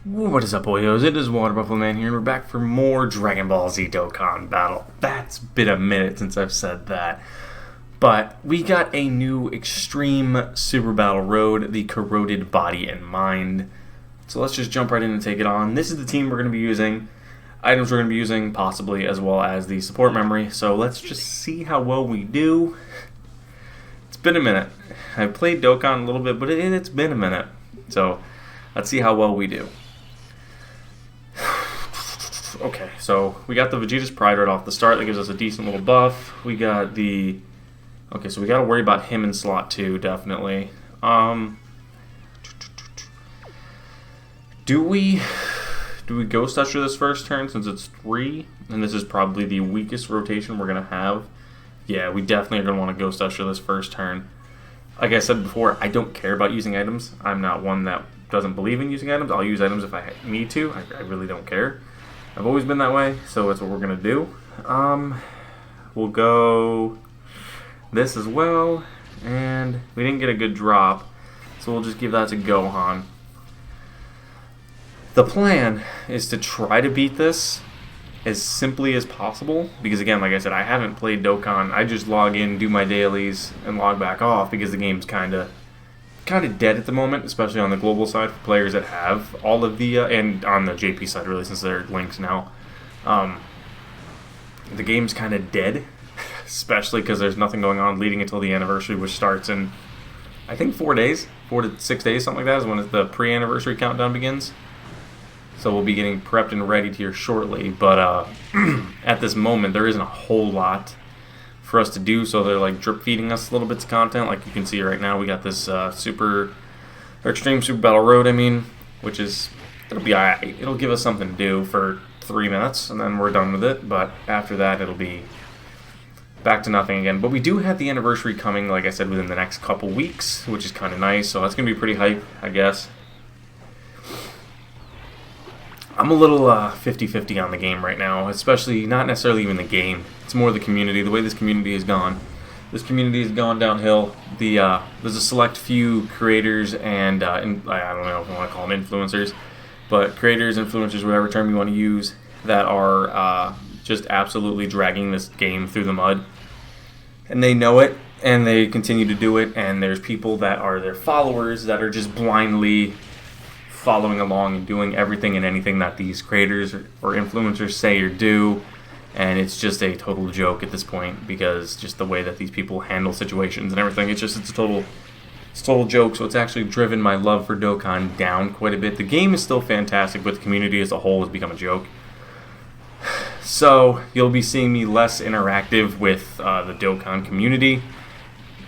What is up, boyos? It is Water Buffalo Man here, and we're back for more Dragon Ball Z Dokkan battle. That's been a minute since I've said that. But we got a new Extreme Super Battle Road, the Corroded Body and Mind. So let's just jump right in and take it on. This is the team we're going to be using, items we're going to be using, possibly, as well as the support memory. So let's just see how well we do. It's been a minute. I've played Dokkan a little bit, but it's been a minute. So let's see how well we do. Okay, so we got the Vegeta's Pride right off the start. That gives us a decent little buff. We got the... Okay, so we got to worry about him in slot 2, definitely. Do we Ghost Usher this first turn since it's 3? And this is probably the weakest rotation we're going to have. Yeah, we definitely are going to want to Ghost Usher this first turn. Like I said before, I don't care about using items. I'm not one that doesn't believe in using items. I'll use items if I need to. I really don't care. I've always been that way, so that's what we're going to do. We'll go this as well, and we didn't get a good drop, so we'll just give that to Gohan. The plan is to try to beat this as simply as possible, because again, like I said, I haven't played Dokkan. I just log in, do my dailies, and log back off, because the game's kind of dead at the moment, especially on the global side for players that have all of the, and on the JP side really, since they're links now. The game's kind of dead, especially because there's nothing going on leading until the anniversary, which starts in, I think, 4 days, 4 to 6 days, something like that, is when the pre-anniversary countdown begins. So we'll be getting prepped and ready here shortly, but at this moment, there isn't a whole lot for us to do, so they're like drip feeding us little bits of content. Like you can see right now, we got this Extreme Super Battle Road, which is, it'll be alright. It'll give us something to do for 3 minutes, and then we're done with it, but after that, it'll be back to nothing again. But we do have the anniversary coming, like I said, within the next couple weeks, which is kind of nice, so that's going to be pretty hype, I guess. I'm a little 50-50 on the game right now, especially not necessarily even the game. It's more the community, the way this community has gone. This community has gone downhill. There's a select few creators and, I don't know if you want to call them influencers, but creators, influencers, whatever term you want to use, that are just absolutely dragging this game through the mud. And they know it, and they continue to do it, and there's people that are their followers that are just blindly following along and doing everything and anything that these creators or influencers say or do, and it's just a total joke at this point, because just the way that these people handle situations and everything, it's a total joke. So it's actually driven my love for Dokkan down quite a bit. The game is still fantastic, but the community as a whole has become a joke. So you'll be seeing me less interactive with the Dokkan community.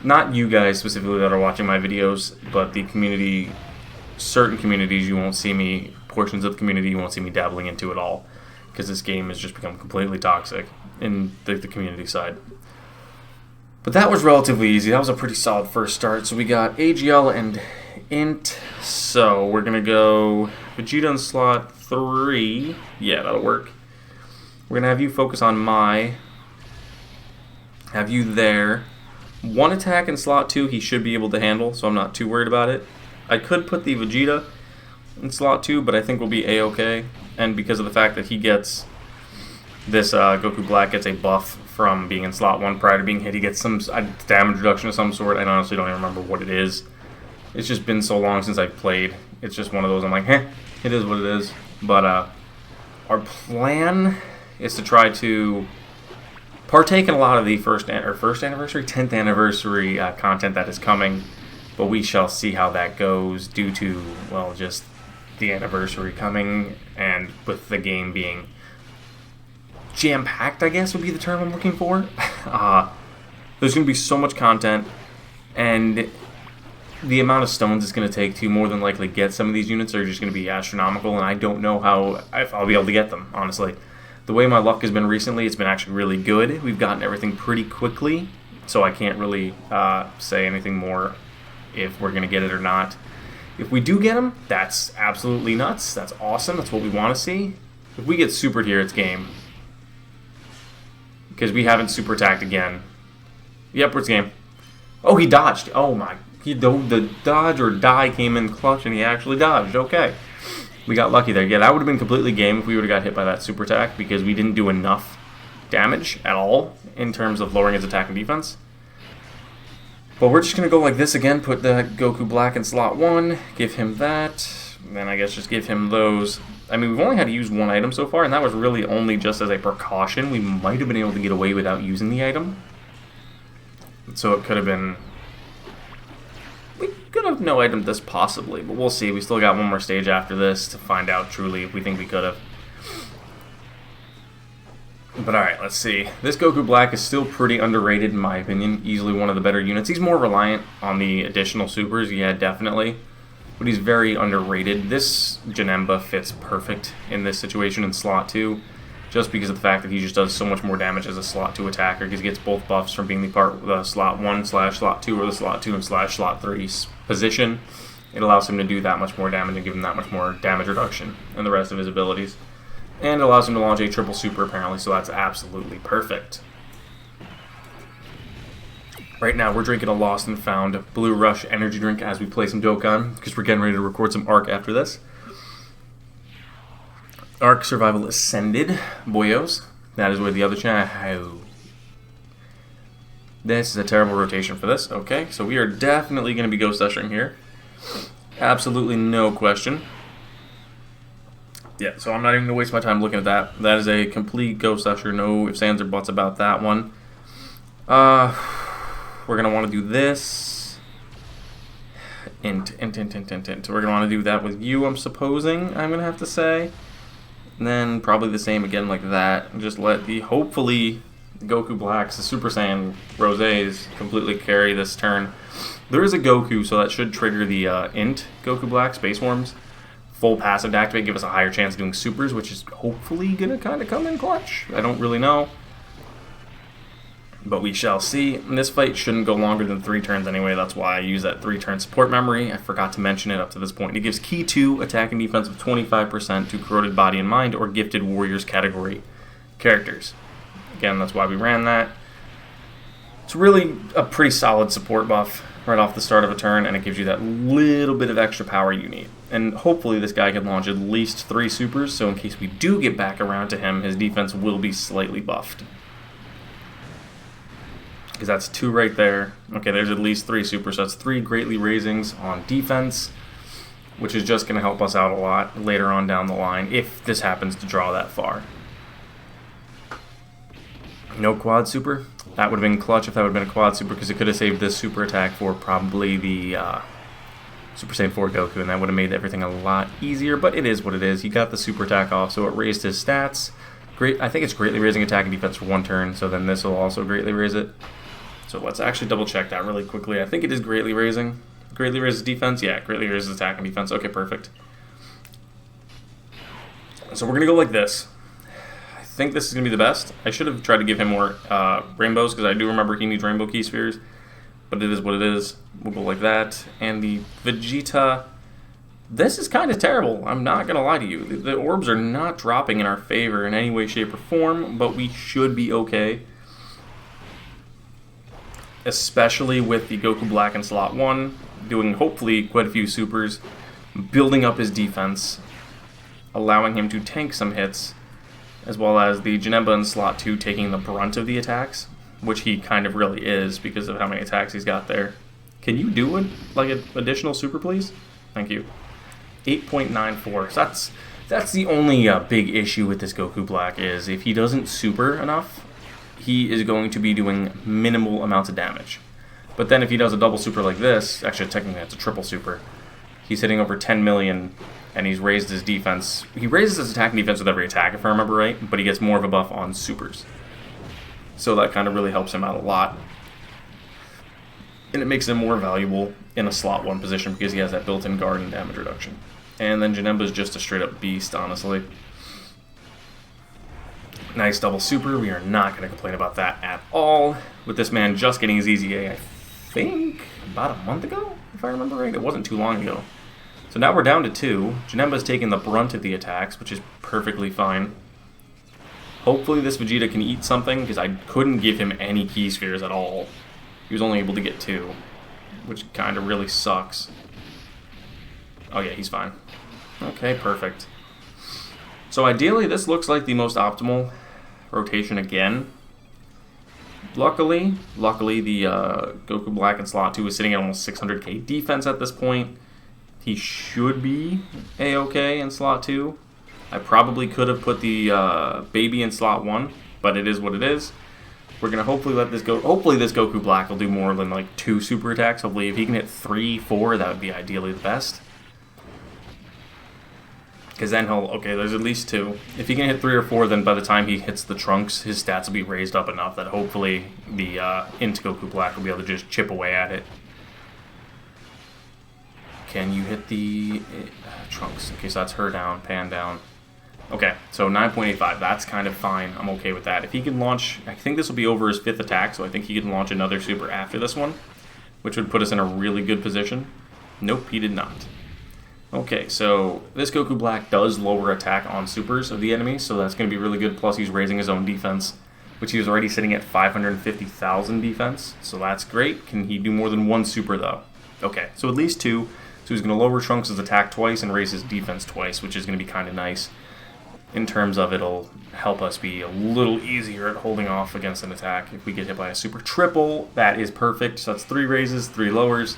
Not you guys specifically that are watching my videos, but the community. Certain communities, you won't see me, portions of the community, you won't see me dabbling into at all, because this game has just become completely toxic in the community side. But that was relatively easy. That was a pretty solid first start. So we got AGL and Int. So we're going to go Vegeta in slot 3. Yeah, that'll work. We're going to have you focus on have you there. 1 attack in slot 2 he should be able to handle, so I'm not too worried about it. I could put the Vegeta in slot 2, but I think we'll be A-okay. And because of the fact that he gets this, Goku Black gets a buff from being in slot 1 prior to being hit. He gets some damage reduction of some sort. I honestly don't even remember what it is. It's just been so long since I've played. It's just one of those, I'm like, it is what it is. But our plan is to try to partake in a lot of the 10th anniversary content that is coming. But we shall see how that goes due to, well, just the anniversary coming, and with the game being jam-packed, I guess would be the term I'm looking for. There's going to be so much content, and the amount of stones it's going to take to more than likely get some of these units are just going to be astronomical, and I don't know if I'll be able to get them, honestly. The way my luck has been recently, it's been actually really good. We've gotten everything pretty quickly, so I can't really say anything more if we're going to get it or not. If we do get them, that's absolutely nuts. That's awesome. That's what we want to see. If we get supered here, it's game. Because we haven't super attacked again. Yep, it's game. Oh, he dodged. Oh my. The dodge or die came in clutch, and he actually dodged. Okay. We got lucky there. Yeah, that would have been completely game if we would have got hit by that super attack, because we didn't do enough damage at all in terms of lowering his attack and defense. But we're just going to go like this again, put the Goku Black in slot 1, give him that, then I guess just give him those. I mean, we've only had to use one item so far, and that was really only just as a precaution. We might have been able to get away without using the item. So it could have been... We could have no item this possibly, but we'll see. We still got one more stage after this to find out truly if we think we could have. But alright, let's see. This Goku Black is still pretty underrated in my opinion. Easily one of the better units. He's more reliant on the additional supers, yeah, definitely. But he's very underrated. This Janemba fits perfect in this situation in slot 2. Just because of the fact that he just does so much more damage as a slot 2 attacker, because he gets both buffs from being the part of the slot 1/slot 2 or the slot 2/slot 3 position. It allows him to do that much more damage and give him that much more damage reduction in the rest of his abilities. And it allows him to launch a triple super apparently, so that's absolutely perfect. Right now we're drinking a Lost and Found Blue Rush energy drink as we play some Dokkan, because we're getting ready to record some Arc after this. Arc Survival Ascended, boyos. That is where the other channel... This is a terrible rotation for this. Okay, so we are definitely going to be Ghost Ushering here. Absolutely no question. Yeah, so I'm not even going to waste my time looking at that. That is a complete Ghost Usher. No ifs, ands, or buts about that one. We're going to want to do this. Int. We're going to want to do that with you, I'm supposing, I'm going to have to say. And then probably the same again like that. Just let the, hopefully, Goku Blacks, the Super Saiyan Rosés, completely carry this turn. There is a Goku, so that should trigger the Int Goku Black Space Worms. Full passive to activate, give us a higher chance of doing supers, which is hopefully going to kind of come in clutch. I don't really know. But we shall see. And this fight shouldn't go longer than 3 turns anyway. That's why I use that 3-turn support memory. I forgot to mention it up to this point. It gives Key 2 attack and defense of 25% to Corroded Body and Mind or Gifted Warriors category characters. Again, that's why we ran that. It's really a pretty solid support buff right off the start of a turn, and it gives you that little bit of extra power you need. And hopefully this guy can launch at least 3 supers, so in case we do get back around to him, his defense will be slightly buffed. Because that's 2 right there. Okay, there's at least 3 supers, so that's 3 greatly raisings on defense, which is just going to help us out a lot later on down the line, if this happens to draw that far. No quad super. That would have been clutch if that would have been a quad super, because it could have saved this super attack for probably the Super Saiyan 4 Goku, and that would have made everything a lot easier, but it is what it is. He got the super attack off, so it raised his stats. Great. I think it's greatly raising attack and defense for 1 turn, so then this will also greatly raise it. So let's actually double check that really quickly. I think it is greatly raising. Greatly raises defense? Yeah, greatly raises attack and defense. Okay, perfect. So we're going to go like this. I think this is going to be the best. I should have tried to give him more rainbows, because I do remember he needs rainbow key spheres. But it is what it is. We'll go like that. And the Vegeta... This is kind of terrible. I'm not going to lie to you. The orbs are not dropping in our favor in any way, shape, or form, but we should be okay. Especially with the Goku Black in slot 1, doing hopefully quite a few supers, building up his defense, allowing him to tank some hits, as well as the Janemba in slot 2 taking the brunt of the attacks, which he kind of really is because of how many attacks he's got there. Can you do it like an additional super, please? Thank you. 8.94. So that's the only big issue with this Goku Black, is if he doesn't super enough, he is going to be doing minimal amounts of damage. But then if he does a double super like this, actually technically that's a triple super, he's hitting over 10 million, and he's raised his defense. He raises his attack and defense with every attack, if I remember right, but he gets more of a buff on supers. So that kind of really helps him out a lot. And it makes him more valuable in a slot 1 position because he has that built-in guard and damage reduction. And then Janemba's just a straight-up beast, honestly. Nice double super. We are not going to complain about that at all. With this man just getting his EZA, I think, about a month ago, if I remember right. It wasn't too long ago. So now we're down to 2. Janemba's taking the brunt of the attacks, which is perfectly fine. Hopefully this Vegeta can eat something, because I couldn't give him any key spheres at all. He was only able to get 2, which kind of really sucks. Oh yeah, he's fine. Okay, perfect. So ideally, this looks like the most optimal rotation again. Luckily, the Goku Black in slot 2 is sitting at almost 600k defense at this point. He should be A-okay in slot 2. I probably could have put the baby in slot 1, but it is what it is. We're going to hopefully let this go. Hopefully this Goku Black will do more than like 2 super attacks. Hopefully if he can hit 3, 4, that would be ideally the best. Because then he'll, okay, there's at least 2. If he can hit 3 or 4, then by the time he hits the Trunks, his stats will be raised up enough that hopefully the into Goku Black will be able to just chip away at it. Can you hit the Trunks? Okay, so that's her down, Pan down. Okay, so 9.85, that's kind of fine. I'm okay with that. If he can launch, I think this will be over his 5th attack, so I think he can launch another super after this one, which would put us in a really good position. Nope, he did not. Okay, so this Goku Black does lower attack on supers of the enemy, so that's going to be really good. Plus, he's raising his own defense, which he was already sitting at 550,000 defense, so that's great. Can he do more than 1 super, though? Okay, so at least 2. So he's going to lower Trunks' attack twice and raise his defense twice, which is going to be kind of nice. In terms of it'll help us be a little easier at holding off against an attack. If we get hit by a super triple, that is perfect. So that's 3 raises, 3 lowers,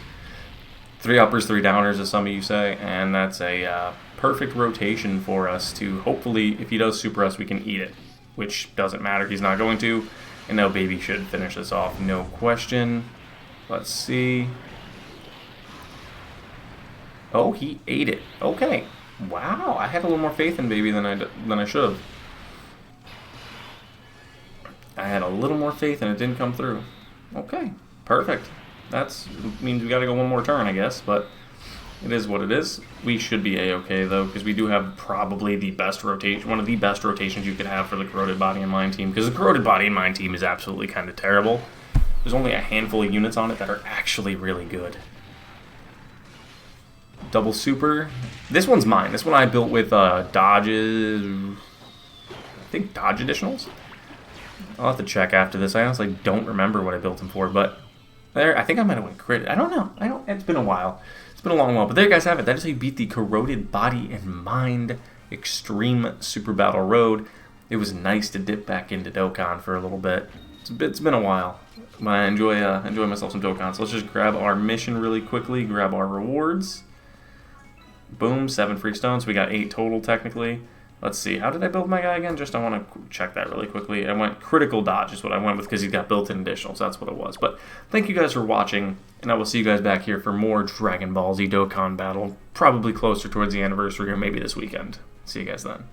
3 uppers, 3 downers, as some of you say, and that's a perfect rotation for us to hopefully, if he does super us, we can eat it, which doesn't matter. He's not going to, and now Baby should finish this off, no question. Let's see. Oh, he ate it. Okay. Wow, I had a little more faith in Baby than I should have. I had a little more faith and it didn't come through. Okay, perfect. That means we got to go one more turn, I guess, but it is what it is. We should be A-okay, though, because we do have probably the best rotation, one of the best rotations you could have for the Corroded Body and Mind team, because the Corroded Body and Mind team is absolutely kind of terrible. There's only a handful of units on it that are actually really good. Double super. This one's mine. This one I built with dodges. I think dodge additionals. I'll have to check after this. I honestly don't remember what I built them for, but there. I think I might have went crit. I don't know. It's been a while. It's been a long while. But there you guys have it. That is how you beat the Corroded Body and Mind Extreme Super Battle Road. It was nice to dip back into Dokkan for a little bit. It's been a while. But I enjoy myself some Dokkan. So let's just grab our mission really quickly. Grab our rewards. Boom, 7 free stones. We got 8 total, technically. Let's see. How did I build my guy again? Just I want to check that really quickly. I went critical dodge is what I went with because he's got built-in additionals. That's what it was. But thank you guys for watching, and I will see you guys back here for more Dragon Ball Z Dokkan battle, probably closer towards the anniversary or maybe this weekend. See you guys then.